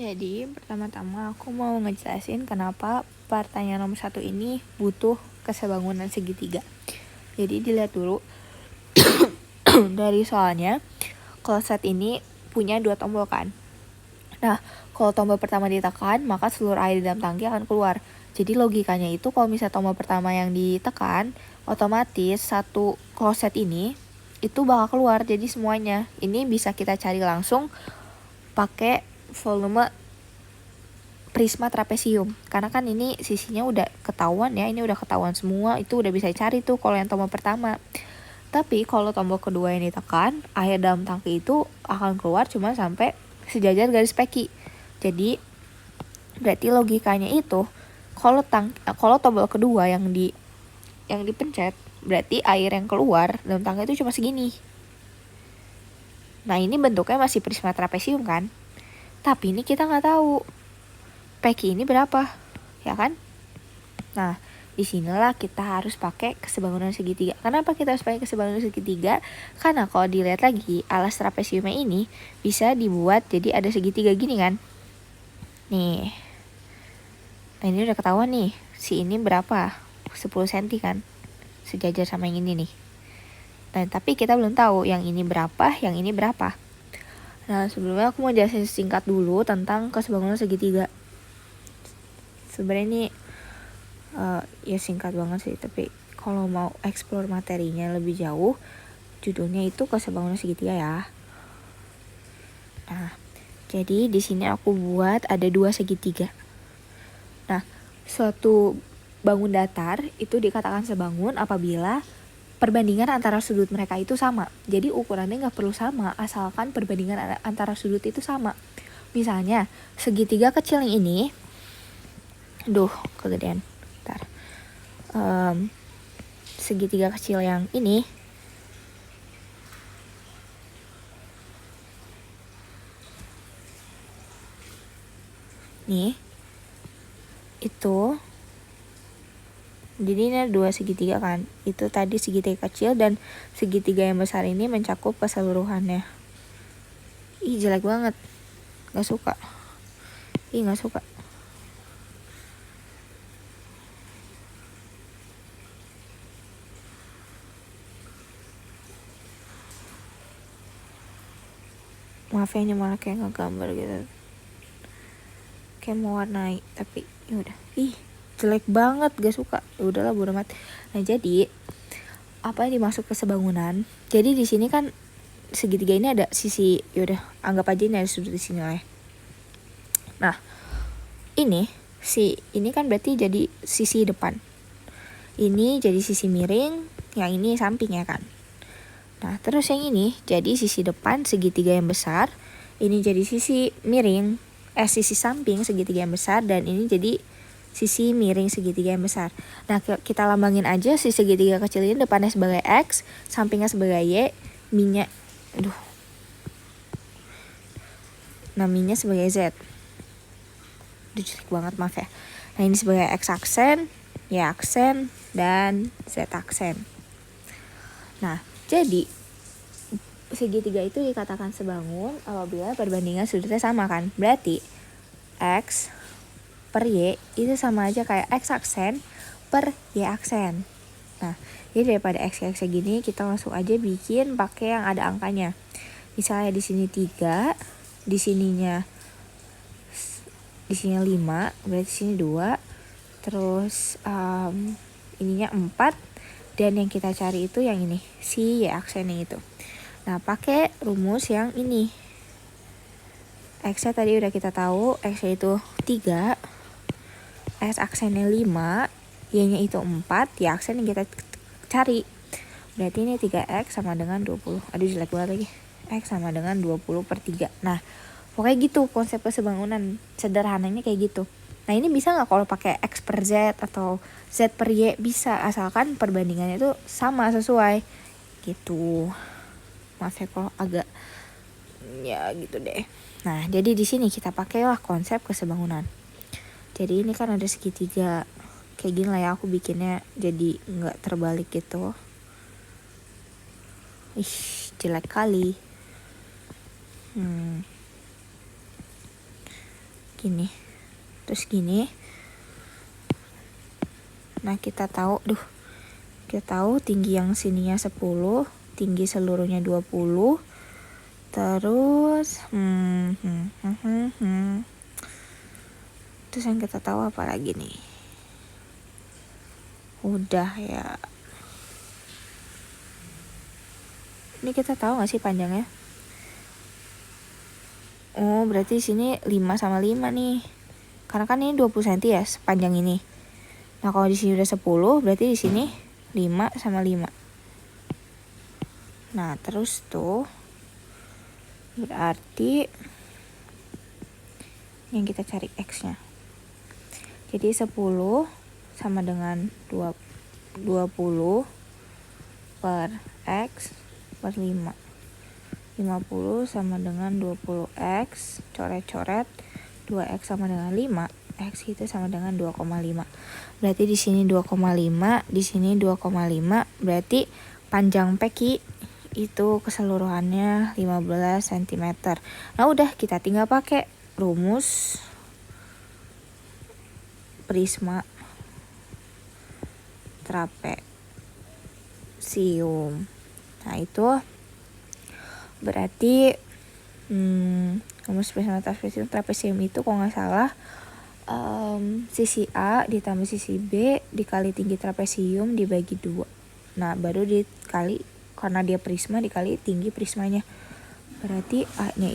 Jadi pertama-tama aku mau ngejelasin kenapa pertanyaan nomor 1 ini butuh kesebangunan segitiga. Jadi dilihat dulu dari soalnya, kalau set ini punya 2 tombol kan. Nah, kalau tombol pertama ditekan, maka seluruh air di dalam tangki akan keluar. Jadi logikanya itu kalau misalnya tombol pertama yang ditekan, otomatis satu kloset ini itu bakal keluar. Jadi semuanya ini bisa kita cari langsung pakai volume prisma trapesium, karena kan ini sisinya udah ketahuan ya, ini udah ketahuan semua, itu udah bisa cari tuh kalau yang tombol pertama. Tapi kalau tombol kedua yang ditekan, air dalam tangki itu akan keluar cuma sampai sejajar garis peki. Jadi berarti logikanya itu kalau tombol kedua yang dipencet, berarti air yang keluar dalam tangki itu cuma segini. Nah, ini bentuknya masih prisma trapesium kan? Tapi ini kita nggak tahu peki ini berapa, ya kan? Nah, disinilah kita harus pakai kesebangunan segitiga. Kenapa kita harus pakai kesebangunan segitiga? Karena kalau dilihat lagi, alas trapesiumnya ini bisa dibuat jadi ada segitiga gini kan? Nih. Nah, ini udah ketahuan nih, si ini berapa? 10 cm kan? Sejajar sama yang ini nih. Nah, tapi kita belum tahu yang ini berapa, yang ini berapa. Nah, sebelumnya aku mau jelasin singkat dulu tentang kesebangunan segitiga. Sebenarnya ini ya singkat banget sih, tapi kalau mau explore materinya lebih jauh, judulnya itu kesebangunan segitiga ya. Nah, jadi di sini aku buat ada 2 segitiga. Nah, suatu bangun datar itu dikatakan sebangun apabila perbandingan antara sudut mereka itu sama. Jadi ukurannya nggak perlu sama, asalkan perbandingan antara sudut itu sama. Misalnya, segitiga kecil yang ini, kegedean. Bentar. Segitiga kecil yang ini nih itu, jadi ini ada 2 segitiga kan, itu tadi segitiga kecil dan segitiga yang besar ini mencakup keseluruhannya. Ih, jelek banget, nggak suka. Maaf ya, ini malah kayak ngegambar gitu, kayak mau warnai, tapi yaudah. Jelek banget, gak suka. Udahlah, bodo amat. Nah, jadi apa yang dimaksud kesebangunan? Jadi di sini kan segitiga ini ada sisi, yaudah anggap aja ini ada sudut di sini lah ya. Nah, ini kan berarti jadi sisi depan. Ini jadi sisi miring, yang ini samping ya kan. Nah, terus yang ini jadi sisi depan segitiga yang besar, ini jadi sisi miring, sisi samping segitiga yang besar, dan ini jadi sisi miring segitiga yang besar. Nah, kita lambangin aja si segitiga kecil ini, depannya sebagai X, sampingnya sebagai Y, minya sebagai Z. Jelek banget, maaf ya. Nah, ini sebagai X aksen, Y aksen, dan Z aksen. Nah, jadi segitiga itu dikatakan sebangun apabila perbandingan sudutnya sama kan. Berarti X per Y itu sama aja kayak X aksen per Y aksen. Nah, jadi daripada X gini, kita langsung aja bikin pakai yang ada angkanya. Misalnya di sini 3, di sininya 5, berarti sini 2, terus ininya 4, dan yang kita cari itu yang ini, si Y aksen yang itu. Nah, pakai rumus yang ini. X-nya tadi udah kita tahu, X-nya itu 3, X aksennya 5, Y-nya itu 4, Y aksen yang kita cari. Berarti ini 3X sama dengan 20. Aduh, jelek banget lagi. X sama dengan 20/3. Nah, pokoknya gitu konsep kesebangunan. Sederhananya kayak gitu. Nah, ini bisa nggak kalau pakai X per Z atau Z per Y? Bisa, asalkan perbandingannya itu sama, sesuai. Gitu. Maaf ya kalau agak ya gitu deh. Nah, jadi di sini kita pakailah konsep kesebangunan. Jadi ini kan ada segitiga kayak gini lah ya, aku bikinnya jadi nggak terbalik gitu. Jelek kali. gini, terus gini. Nah kita tahu tinggi yang sininya 10, tinggi seluruhnya 20. Terus terus yang kita tahu apa lagi nih? Udah ya. Ini kita tahu gak sih panjangnya? Oh, berarti di sini 5 sama 5 nih. Karena kan ini 20 cm ya sepanjang ini. Nah, kalau di sini udah 10, berarti di sini 5 sama 5. Nah, terus tuh berarti yang kita cari X-nya. Jadi 10 sama dengan 20 per X per 5. 50 sama dengan 20X, coret-coret, 2X sama dengan 5, X itu sama dengan 2,5. Berarti di sini 2,5, di sini 2,5, berarti panjang peki itu keseluruhannya 15 cm. Nah udah, kita tinggal pakai rumus prisma trapesium. Nah itu berarti rumus prisma trapesium itu kalau nggak salah sisi A ditambah sisi B dikali tinggi trapesium dibagi 2. Nah baru dikali, karena dia prisma dikali tinggi prismanya. Berarti A-nya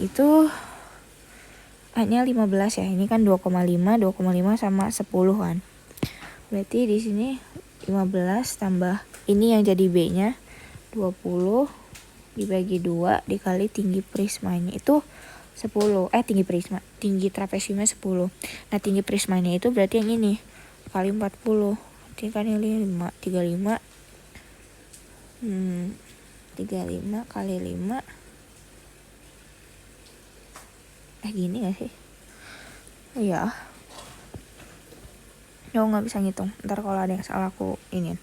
15 ya. Ini kan 2,5 sama 10 kan. Berarti di sini 15 tambah ini yang jadi B-nya 20 dibagi 2 dikali tinggi prismanya itu 10. Tinggi trapesiumnya 10. Nah, tinggi prismanya itu berarti yang ini kali 40. Jadi kan ini 35 kali 5. Gini gak sih? Iya. Yo nggak bisa ngitung. Ntar kalau ada yang salah aku ini.